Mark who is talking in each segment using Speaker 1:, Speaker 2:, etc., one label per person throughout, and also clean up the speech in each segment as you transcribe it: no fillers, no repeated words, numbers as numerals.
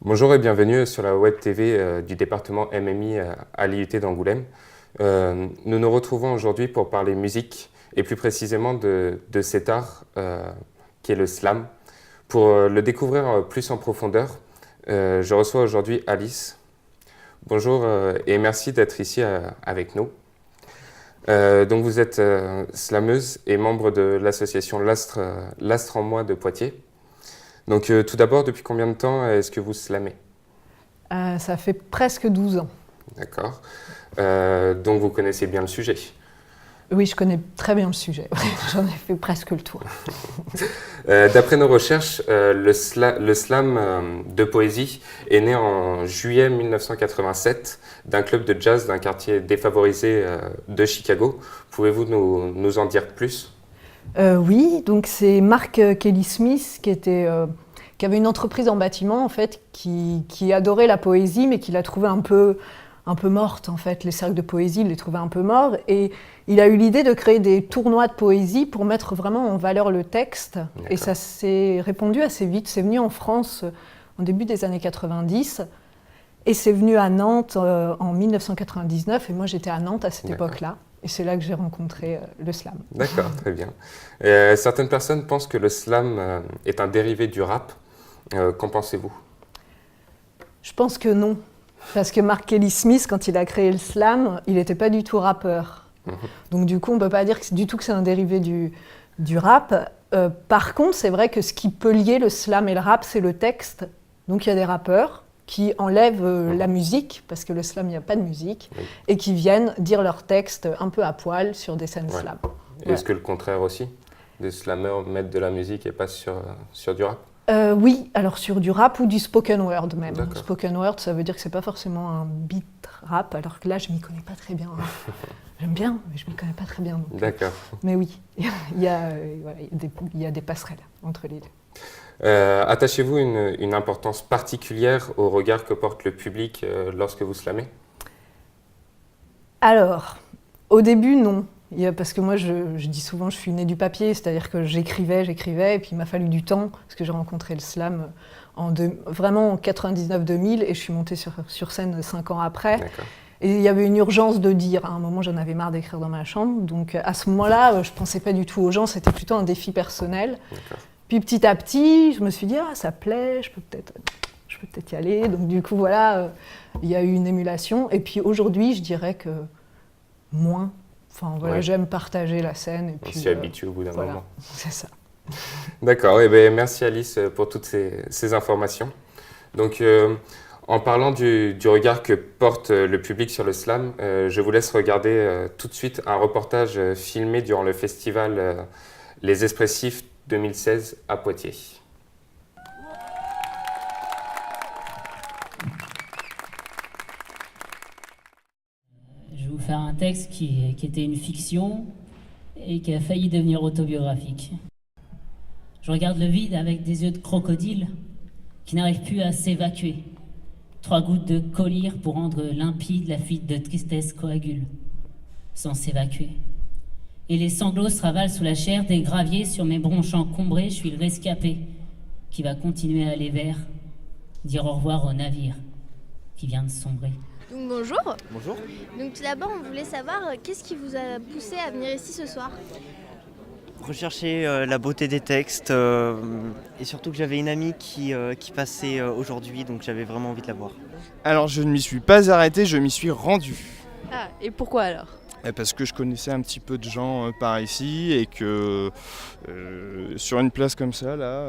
Speaker 1: Bonjour et bienvenue sur la Web TV du département MMI à l'IUT d'Angoulême. Nous nous retrouvons aujourd'hui pour parler musique et plus précisément de cet art qui est le slam. Pour le découvrir plus en profondeur, je reçois aujourd'hui Alice. Bonjour et merci d'être ici avec nous. Donc vous êtes slameuse et membre de l'association L'Astre en moi de Poitiers. Donc tout d'abord, depuis combien de temps est-ce que vous slamez?
Speaker 2: Ça fait presque 12 ans.
Speaker 1: D'accord. Donc vous connaissez bien le sujet?
Speaker 2: Oui, je connais très bien le sujet. J'en ai fait presque le tour.
Speaker 1: D'après nos recherches, le slam de poésie est né en juillet 1987 d'un club de jazz d'un quartier défavorisé de Chicago. Pouvez-vous nous en dire plus?
Speaker 2: Oui, donc c'est Mark Kelly Smith qui avait une entreprise en bâtiment en fait, qui adorait la poésie, mais qui l'a trouvée un peu morte en fait. Les cercles de poésie, il les trouvait un peu morts, et il a eu l'idée de créer des tournois de poésie pour mettre vraiment en valeur le texte. Et ça s'est répandu assez vite. C'est venu en France en début des années 90, et c'est venu à Nantes en 1999. Et moi, j'étais à Nantes à cette époque-là. Et c'est là que j'ai rencontré le slam.
Speaker 1: D'accord, très bien. Certaines personnes pensent que le slam est un dérivé du rap. Qu'en pensez-vous?
Speaker 2: Je pense que non. Parce que Mark Kelly Smith, quand il a créé le slam, il n'était pas du tout rappeur. Donc du coup, on ne peut pas dire du tout que c'est un dérivé du rap. Par contre, c'est vrai que ce qui peut lier le slam et le rap, c'est le texte. Donc il y a des rappeurs qui enlèvent la musique, parce que le slam, il n'y a pas de musique, et qui viennent dire leurs textes un peu à poil sur des scènes slam.
Speaker 1: Est-ce que le contraire aussi? Des slammers mettent de la musique et passent sur du rap?
Speaker 2: Oui, alors sur du rap ou du spoken word même. Spoken word, ça veut dire que c'est pas forcément un beat rap, alors que là, je m'y connais pas très bien. J'aime bien, mais je m'y connais pas très bien.
Speaker 1: D'accord.
Speaker 2: Mais oui, il y a des passerelles entre les deux.
Speaker 1: Attachez-vous une importance particulière au regard que porte le public lorsque vous slamez?
Speaker 2: Alors, au début, non. Parce que moi, je dis souvent, je suis née du papier, c'est-à-dire que j'écrivais, et puis il m'a fallu du temps, parce que j'ai rencontré le slam vraiment en 99-2000, et je suis montée sur scène 5 ans après. Et il y avait une urgence de dire. À un moment, j'en avais marre d'écrire dans ma chambre. Donc à ce moment-là, je ne pensais pas du tout aux gens, c'était plutôt un défi personnel. Puis petit à petit, je me suis dit, ça plaît, je peux peut-être y aller. Donc du coup, voilà, il y a eu une émulation. Et puis aujourd'hui, je dirais que moins. Enfin voilà, j'aime partager la scène. Et puis,
Speaker 1: on s'y habitue au bout d'un moment.
Speaker 2: C'est ça.
Speaker 1: D'accord, merci Alice pour toutes ces informations. Donc en parlant du regard que porte le public sur le slam, je vous laisse regarder tout de suite un reportage filmé durant le festival Les Expressifs 2016 à Poitiers.
Speaker 3: Je vais vous faire un texte qui était une fiction et qui a failli devenir autobiographique. Je regarde le vide avec des yeux de crocodile qui n'arrivent plus à s'évacuer. 3 gouttes de collyre pour rendre limpide la fuite de tristesse coagule, sans s'évacuer. Et les sanglots se ravalent sous la chair des graviers sur mes bronches encombrées. Je suis le rescapé qui va continuer à aller vers, dire au revoir au navire qui vient de sombrer.
Speaker 4: Donc bonjour.
Speaker 5: Bonjour.
Speaker 4: Donc tout d'abord, on voulait savoir qu'est-ce qui vous a poussé à venir ici ce soir?
Speaker 5: Rechercher la beauté des textes et surtout que j'avais une amie qui passait aujourd'hui, donc j'avais vraiment envie de la voir.
Speaker 6: Alors je ne m'y suis pas arrêté, je m'y suis rendu.
Speaker 4: Ah, et pourquoi alors?
Speaker 6: Parce que je connaissais un petit peu de gens par ici et que sur une place comme ça, là,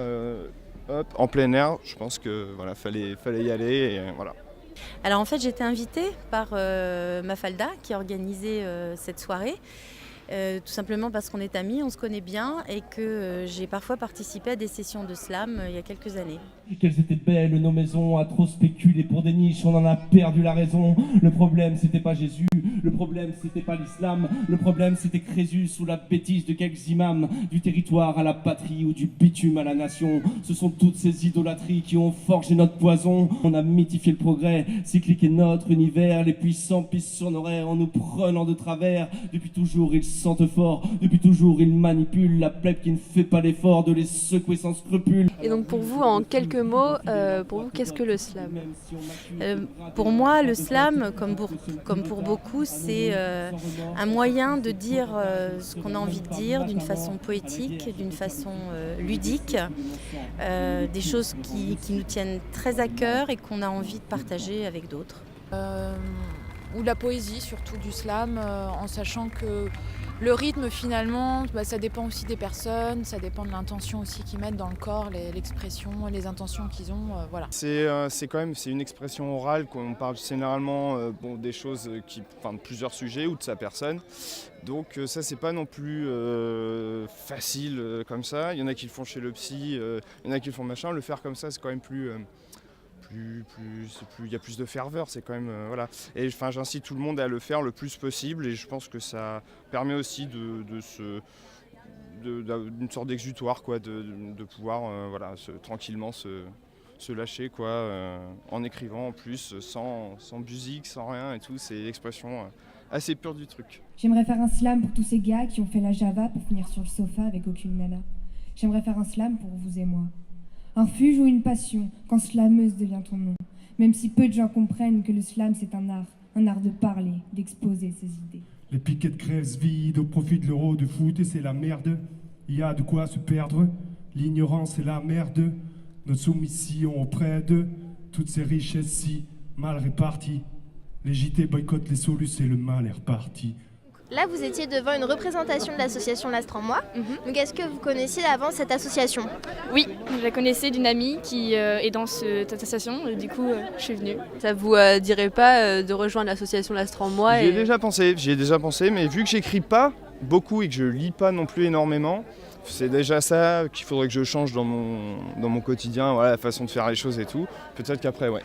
Speaker 6: en plein air, je pense que voilà, fallait y aller et voilà.
Speaker 7: Alors en fait j'étais invitée par Mafalda qui a organisé cette soirée. Tout simplement parce qu'on est amis, on se connaît bien et que j'ai parfois participé à des sessions de slam il y a quelques années.
Speaker 8: Qu'elles étaient belles nos maisons, à trop spéculer pour des niches, on en a perdu la raison. Le problème c'était pas Jésus, le problème c'était pas l'islam, le problème c'était Crésus sous la bêtise de quelques imams. Du territoire à la patrie ou du bitume à la nation, ce sont toutes ces idolâtries qui ont forgé notre poison. On a mythifié le progrès, cyclique est notre univers, les puissants pissent sur nos rêves en nous prenant de travers. Depuis toujours ils se sentent forts. Depuis toujours, ils manipulent la plèbe qui ne fait pas l'effort de les secouer sans scrupule.
Speaker 9: Et donc pour vous, en quelques mots, pour vous, qu'est-ce que le slam ?
Speaker 7: Pour moi, le slam, comme pour beaucoup, c'est un moyen de dire ce qu'on a envie de dire d'une façon poétique, d'une façon ludique, des choses qui nous tiennent très à cœur et qu'on a envie de partager avec d'autres.
Speaker 10: Ou de la poésie, surtout du slam, en sachant que le rythme finalement, ça dépend aussi des personnes, ça dépend de l'intention aussi qu'ils mettent dans le corps, l'expression, les intentions qu'ils ont, voilà.
Speaker 6: C'est une expression orale, qu'on parle généralement des choses de plusieurs sujets ou de sa personne. Donc ça c'est pas non plus facile comme ça. Il y en a qui le font chez le psy, il y en a qui le font machin. Le faire comme ça c'est quand même il y a plus de ferveur, c'est quand même voilà. Et j'incite tout le monde à le faire le plus possible et je pense que ça permet aussi d'une sorte d'exutoire quoi, de pouvoir tranquillement se lâcher quoi, en écrivant en plus sans musique, sans rien et tout. C'est l'expression assez pure du truc.
Speaker 11: J'aimerais faire un slam pour tous ces gars qui ont fait la Java pour finir sur le sofa avec aucune nana. J'aimerais faire un slam pour vous et moi. Un refuge ou une passion, quand slameuse devient ton nom. Même si peu de gens comprennent que le slam c'est un art de parler, d'exposer ses idées.
Speaker 12: Les piquets de grève se vident au profit de l'euro de foot et c'est la merde. Il y a de quoi se perdre, l'ignorance c'est la merde. Notre soumission auprès de toutes ces richesses si mal réparties. Les JT boycottent les solus et le mal est reparti.
Speaker 4: Là, vous étiez devant une représentation de l'association L'Astre en moi. Donc, est-ce que vous connaissiez avant cette association ?
Speaker 9: Oui, je la connaissais d'une amie qui est dans cette association, et du coup, je suis venue.
Speaker 13: Ça vous dirait pas de rejoindre l'association L'Astre en moi
Speaker 6: J'y ai déjà pensé, mais vu que j'écris pas beaucoup et que je lis pas non plus énormément, c'est déjà ça qu'il faudrait que je change dans mon quotidien, voilà, la façon de faire les choses et tout. Peut-être qu'après, ouais.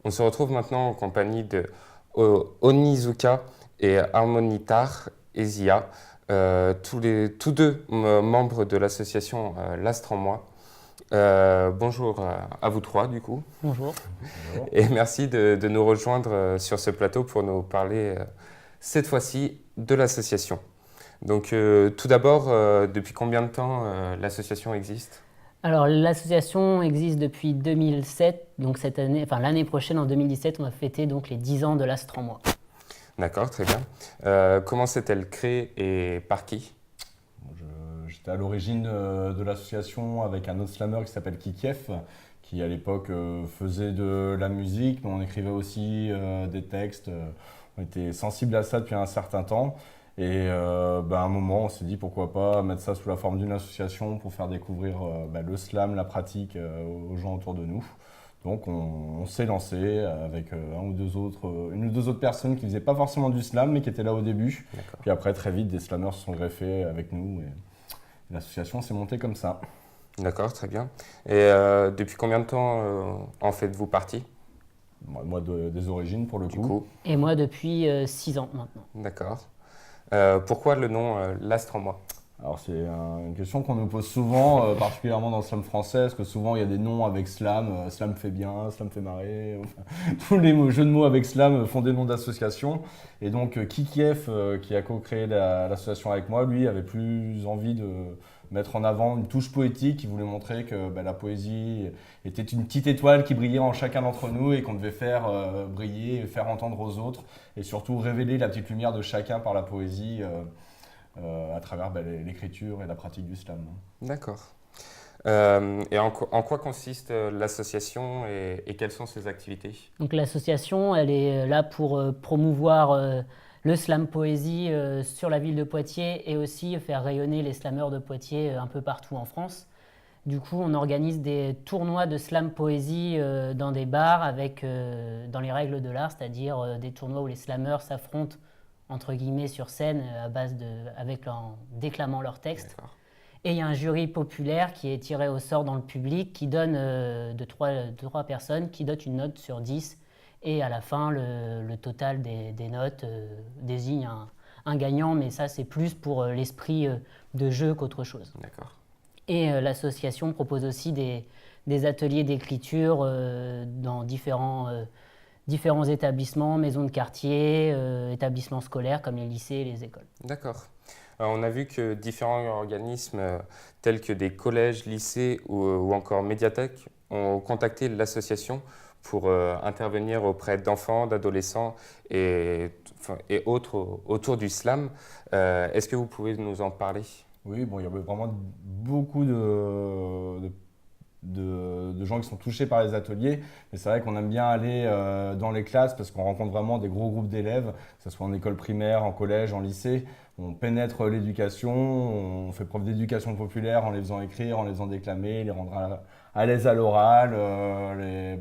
Speaker 1: On se retrouve maintenant en compagnie de Onizuka et Harmonitar Ezia, tous deux membres de l'association L'Astre en moi. Bonjour à vous trois du coup.
Speaker 14: Bonjour.
Speaker 1: Et merci de nous rejoindre sur ce plateau pour nous parler cette fois-ci de l'association. Donc tout d'abord, depuis combien de temps l'association existe ?
Speaker 3: Alors l'association existe depuis 2007, donc l'année prochaine en 2017, on va fêter donc les 10 ans de l'Astre en moi.
Speaker 1: D'accord, très bien. Comment s'est-elle créée et par qui ?
Speaker 14: J'étais à l'origine de l'association avec un autre slammer qui s'appelle Kikiev, qui à l'époque faisait de la musique, mais on écrivait aussi des textes. On était sensibles à ça depuis un certain temps. Et à un moment, on s'est dit pourquoi pas mettre ça sous la forme d'une association pour faire découvrir le slam, la pratique aux gens autour de nous. Donc on s'est lancé avec une ou deux autres personnes qui ne faisaient pas forcément du slam mais qui étaient là au début.
Speaker 1: D'accord.
Speaker 14: Puis après, très vite, des slammers se sont greffés avec nous et l'association s'est montée comme ça.
Speaker 1: D'accord, très bien. Et depuis combien de temps en faites-vous partie ?
Speaker 14: Moi, des origines pour le coup.
Speaker 3: Et moi depuis 6 ans maintenant.
Speaker 1: D'accord. Pourquoi le nom L'Astre en moi ?
Speaker 14: Alors c'est une question qu'on nous pose souvent, particulièrement dans le slam français, parce que souvent il y a des noms avec slam, slam fait bien, slam fait marrer, tous les jeux de mots avec slam font des noms d'associations. Et donc Kikiev, qui a co-créé l'association avec moi, lui avait plus envie de mettre en avant une touche poétique. Il voulait montrer que la poésie était une petite étoile qui brillait en chacun d'entre nous et qu'on devait faire briller, faire entendre aux autres et surtout révéler la petite lumière de chacun par la poésie à travers l'écriture et la pratique du slam.
Speaker 1: D'accord. Et en quoi consiste l'association et quelles sont ses activités ?
Speaker 3: Donc l'association, elle est là pour promouvoir le slam poésie sur la ville de Poitiers et aussi faire rayonner les slammeurs de Poitiers un peu partout en France. Du coup, on organise des tournois de slam poésie dans des bars dans les règles de l'art, c'est-à-dire des tournois où les slammeurs s'affrontent entre guillemets sur scène en déclamant leurs textes.
Speaker 1: D'accord.
Speaker 3: Et il y a un jury populaire qui est tiré au sort dans le public qui donne de trois personnes qui donnent une note sur 10. Et à la fin, le total des notes désigne un gagnant, mais ça c'est plus pour l'esprit de jeu qu'autre chose.
Speaker 1: D'accord.
Speaker 3: Et l'association propose aussi des ateliers d'écriture dans différents différents établissements, maisons de quartier, établissements scolaires comme les lycées et les écoles.
Speaker 1: D'accord. On a vu que différents organismes tels que des collèges, lycées ou encore médiathèques ont contacté l'association pour intervenir auprès d'enfants, d'adolescents et autres autour du slam. Est-ce que vous pouvez nous en parler?
Speaker 14: Oui, bon, il y avait vraiment beaucoup de gens qui sont touchés par les ateliers, mais c'est vrai qu'on aime bien aller dans les classes parce qu'on rencontre vraiment des gros groupes d'élèves, que ce soit en école primaire, en collège, en lycée. On pénètre l'éducation, on fait preuve d'éducation populaire en les faisant écrire, en les faisant déclamer, les rendre à l'aise à l'oral,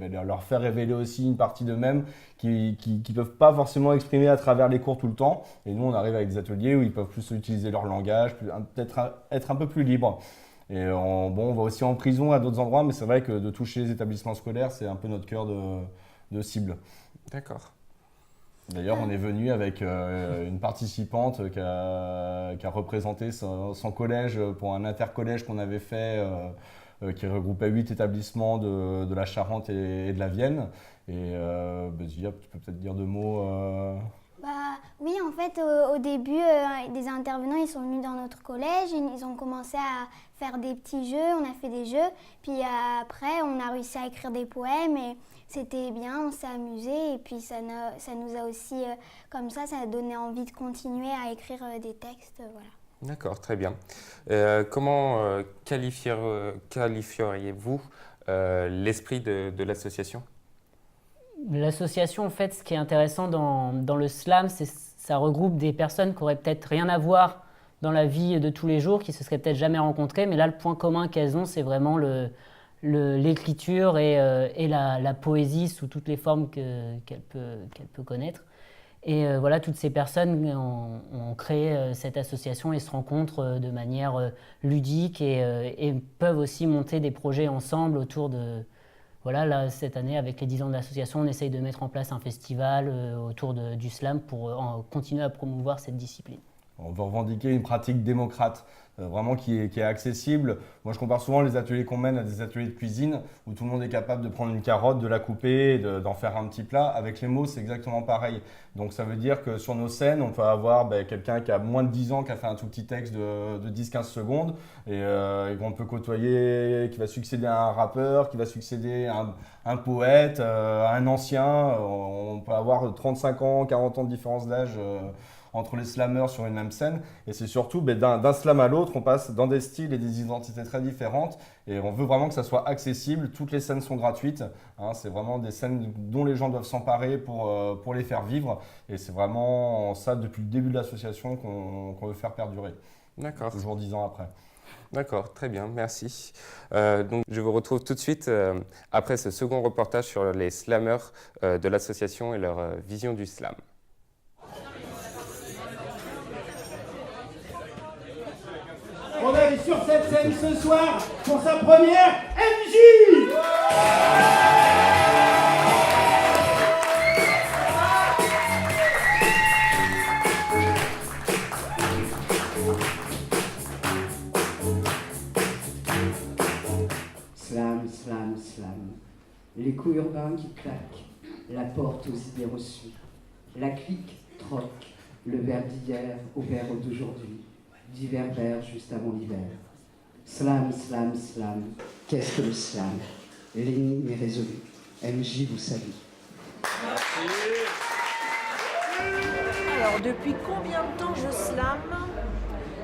Speaker 14: leur faire révéler aussi une partie d'eux-mêmes qui ne peuvent pas forcément exprimer à travers les cours tout le temps. Et nous, on arrive avec des ateliers où ils peuvent plus utiliser leur langage, peut-être être un peu plus libres. Et on va aussi en prison à d'autres endroits, mais c'est vrai que de toucher les établissements scolaires, c'est un peu notre cœur de cible.
Speaker 1: D'accord.
Speaker 14: D'ailleurs, on est venu avec une participante qui a représenté son collège pour un intercollège qu'on avait fait, qui regroupait 8 établissements de la Charente et de la Vienne. Et Zia, tu peux peut-être dire 2 mots
Speaker 15: Oui, en fait, au début, des intervenants ils sont venus dans notre collège, ils ont commencé à faire des petits jeux, on a fait des jeux, puis après on a réussi à écrire des poèmes et c'était bien, on s'est amusé et puis ça nous a aussi, comme ça a donné envie de continuer à écrire des textes, voilà.
Speaker 1: D'accord, très bien. Comment qualifieriez-vous l'esprit de l'association?
Speaker 3: L'association, en fait, ce qui est intéressant dans le slam, c'est que ça regroupe des personnes qui n'auraient peut-être rien à voir dans la vie de tous les jours, qui ne se seraient peut-être jamais rencontrées, mais là, le point commun qu'elles ont, c'est vraiment l'écriture et la poésie sous toutes les formes qu'elle peut connaître. Et voilà, toutes ces personnes ont créé cette association et se rencontrent de manière ludique et peuvent aussi monter des projets ensemble autour de... Voilà, là, cette année, avec les 10 ans de l'association, on essaye de mettre en place un festival autour du slam pour continuer à promouvoir cette discipline.
Speaker 14: On veut revendiquer une pratique démocrate, vraiment qui est accessible. Moi, je compare souvent les ateliers qu'on mène à des ateliers de cuisine où tout le monde est capable de prendre une carotte, de la couper, d'en faire un petit plat. Avec les mots, c'est exactement pareil. Donc, ça veut dire que sur nos scènes, on peut avoir quelqu'un qui a moins de 10 ans, qui a fait un tout petit texte de 10-15 secondes et qu'on peut côtoyer, qui va succéder à un rappeur, qui va succéder à un poète, à un ancien. On peut avoir 35 ans, 40 ans de différence d'âge entre les slammeurs sur une même scène. Et c'est surtout d'un slam à l'autre, on passe dans des styles et des identités très différentes. Et on veut vraiment que ça soit accessible. Toutes les scènes sont gratuites. C'est vraiment des scènes dont les gens doivent s'emparer pour les faire vivre. Et c'est vraiment ça, depuis le début de l'association, qu'on veut faire perdurer.
Speaker 1: D'accord.
Speaker 14: Toujours 10 ans après.
Speaker 1: D'accord, très bien, merci. Donc, je vous retrouve tout de suite après ce second reportage sur les slammeurs de l'association et leur vision du slam.
Speaker 16: On est sur cette scène ce soir pour sa première MJ.
Speaker 17: Slam, slam, slam. Les coups urbains qui claquent, la porte aux idées reçues. La clique troque, le verbe d'hier au verbe d'aujourd'hui. Divers vers juste avant l'hiver. Slam, slam, slam. Qu'est-ce que le slam? L'énigme est résolue. MJ vous salue.
Speaker 18: Alors, depuis combien de temps je slame?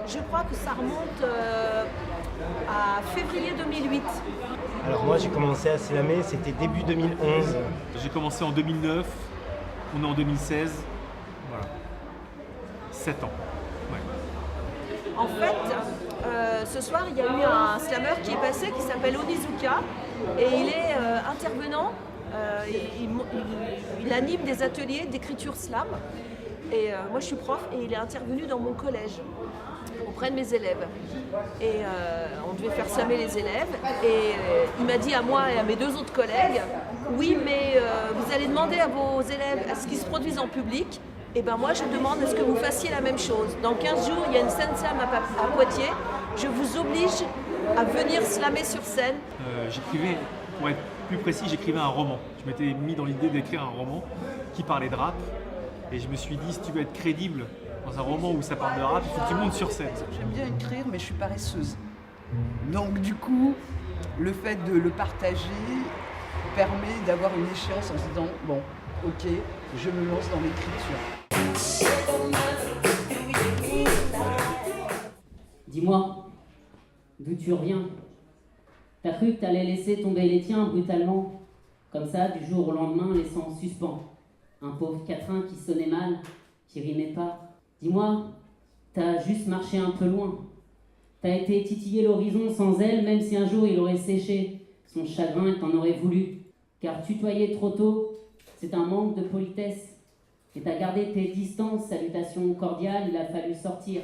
Speaker 18: Je crois que ça remonte à février 2008.
Speaker 19: Alors moi j'ai commencé à slammer, c'était début 2011.
Speaker 20: J'ai commencé en 2009, on est en 2016, voilà. 7 ans.
Speaker 18: En fait, ce soir, il y a eu un slammer qui est passé qui s'appelle Onizuka et il est intervenant, il anime des ateliers d'écriture slam et moi je suis prof et il est intervenu dans mon collège auprès de mes élèves et on devait faire slammer les élèves et il m'a dit à moi et à mes 2 autres collègues oui mais vous allez demander à vos élèves à ce qu'ils se produisent en public. Et ben moi je demande à ce que vous fassiez la même chose. Dans 15 jours, il y a une scène slam à Poitiers. Je vous oblige à venir slammer sur scène.
Speaker 20: J'écrivais pour être plus précis, j'écrivais un roman. Je m'étais mis dans l'idée d'écrire un roman qui parlait de rap. Et je me suis dit, si tu veux être crédible dans un roman où ça parle de rap, il faut que tu montes sur scène.
Speaker 21: J'aime bien écrire, mais je suis paresseuse. Donc du coup, le fait de le partager permet d'avoir une échéance en se disant, bon, ok, je me lance dans l'écriture.
Speaker 3: Dis-moi, d'où tu reviens? T'as cru que t'allais laisser tomber les tiens brutalement, comme ça, du jour au lendemain, laissant en suspens un pauvre quatrain qui sonnait mal, qui rimait pas. Dis-moi, t'as juste marché un peu loin. T'as été titiller l'horizon sans elle, même si un jour il aurait séché son chagrin et t'en aurais voulu. Car tutoyer trop tôt, c'est un manque de politesse. Et t'as gardé tes distances, salutations cordiales, il a fallu sortir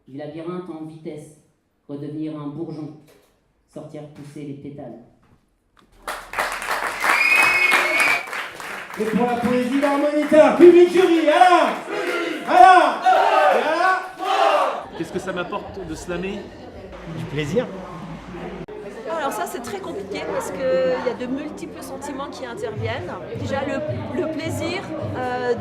Speaker 3: du labyrinthe en vitesse, redevenir un bourgeon, sortir pousser les pétales.
Speaker 16: Et pour la poésie d'harmoniteur, public jury, alors
Speaker 20: Qu'est-ce que ça m'apporte de slammer?
Speaker 19: Du plaisir.
Speaker 18: Alors ça c'est très compliqué parce qu'il y a de multiples sentiments qui interviennent. Déjà le plaisir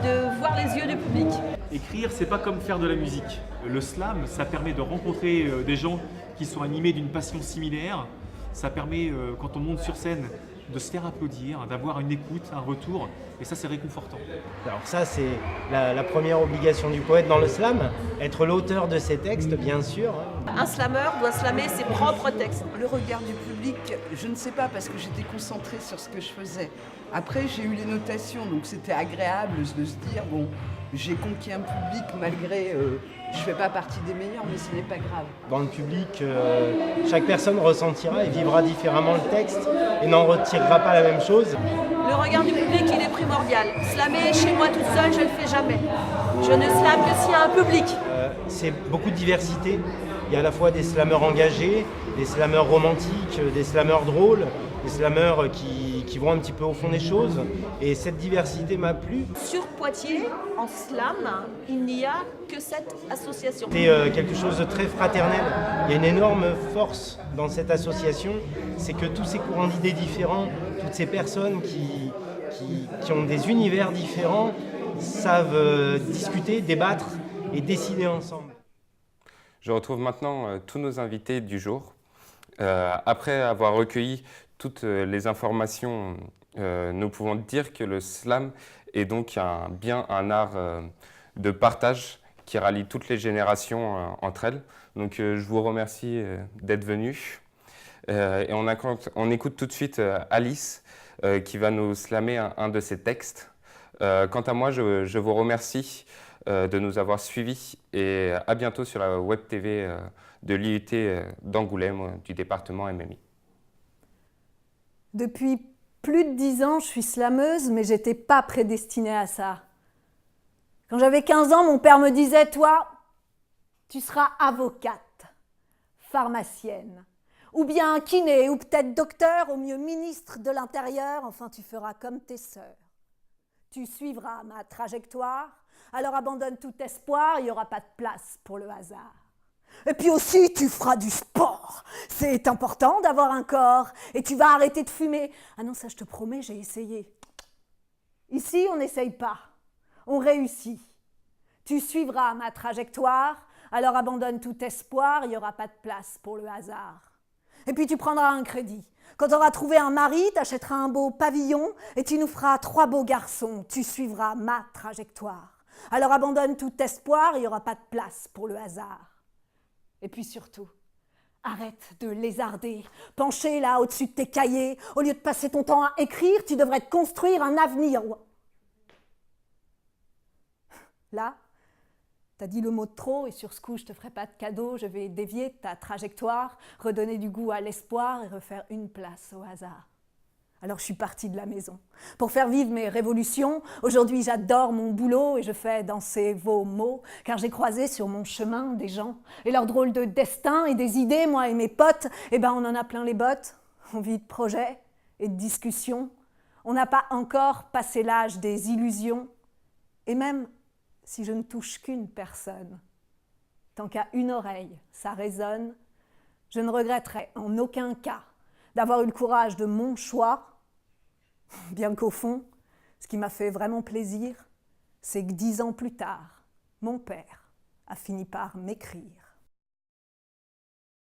Speaker 18: de voir les yeux du public.
Speaker 20: Écrire, c'est pas comme faire de la musique. Le slam, ça permet de rencontrer des gens qui sont animés d'une passion similaire. Ça permet, quand on monte sur scène, de se faire applaudir, d'avoir une écoute, un retour, et ça c'est réconfortant.
Speaker 19: Alors ça c'est la première obligation du poète dans le slam, être l'auteur de ses textes bien sûr.
Speaker 18: Un slameur doit slammer ses propres textes.
Speaker 21: Le regard du public, je ne sais pas parce que j'étais concentrée sur ce que je faisais. Après j'ai eu les notations, donc c'était agréable de se dire bon, j'ai conquis un public malgré, je fais pas partie des meilleurs, mais ce n'est pas grave.
Speaker 19: Dans le public, chaque personne ressentira et vivra différemment le texte et n'en retirera pas la même chose.
Speaker 18: Le regard du public, il est primordial. Slammer chez moi toute seule, je ne le fais jamais. Je ne slame que s'il y a un public.
Speaker 19: C'est beaucoup de diversité. Il y a à la fois des slameurs engagés, des slameurs romantiques, des slameurs drôles, des slameurs qui vont un petit peu au fond des choses. Et cette diversité m'a plu.
Speaker 18: Sur Poitiers, en slam, il n'y a que cette association.
Speaker 19: C'est quelque chose de très fraternel. Il y a une énorme force dans cette association. C'est que tous ces courants d'idées différents, toutes ces personnes qui ont des univers différents, savent discuter, débattre et décider ensemble.
Speaker 1: Je retrouve maintenant tous nos invités du jour. Après avoir recueilli toutes les informations, nous pouvons dire que le slam est donc bien un art de partage qui rallie toutes les générations entre elles. Donc je vous remercie d'être venus. Et on écoute tout de suite Alice qui va nous slammer un de ses textes. Quant à moi, je vous remercie de nous avoir suivis et à bientôt sur la web TV de l'IUT d'Angoulême du département MMI.
Speaker 2: Depuis plus de 10 ans, je suis slameuse, mais j'étais pas prédestinée à ça. Quand j'avais 15 ans, mon père me disait « Toi, tu seras avocate, pharmacienne, ou bien kiné, ou peut-être docteur, au mieux ministre de l'Intérieur, enfin tu feras comme tes sœurs. Tu suivras ma trajectoire, alors abandonne tout espoir, il n'y aura pas de place pour le hasard. Et puis aussi, tu feras du sport. C'est important d'avoir un corps. Et tu vas arrêter de fumer. Ah non, ça je te promets, j'ai essayé. Ici, on n'essaye pas. On réussit. Tu suivras ma trajectoire, alors abandonne tout espoir, il n'y aura pas de place pour le hasard. Et puis tu prendras un crédit. Quand tu auras trouvé un mari, tu achèteras un beau pavillon et tu nous feras 3 beaux garçons. Tu suivras ma trajectoire. Alors abandonne tout espoir, il n'y aura pas de place pour le hasard. Et puis surtout, arrête de lézarder, pencher là au-dessus de tes cahiers. Au lieu de passer ton temps à écrire, tu devrais te construire un avenir. Là, t'as dit le mot de trop et sur ce coup, je te ferai pas de cadeau. Je vais dévier ta trajectoire, redonner du goût à l'espoir et refaire une place au hasard. Alors je suis partie de la maison. Pour faire vivre mes révolutions, aujourd'hui j'adore mon boulot et je fais danser vos mots, car j'ai croisé sur mon chemin des gens et leurs drôles de destin et des idées, moi et mes potes, eh ben on en a plein les bottes. On vit de projets et de discussions. On n'a pas encore passé l'âge des illusions. Et même si je ne touche qu'une personne, tant qu'à une oreille ça résonne, je ne regretterai en aucun cas d'avoir eu le courage de mon choix
Speaker 5: Bien qu'au fond, ce qui m'a fait vraiment plaisir, c'est que 10 ans plus tard, mon père a fini par m'écrire.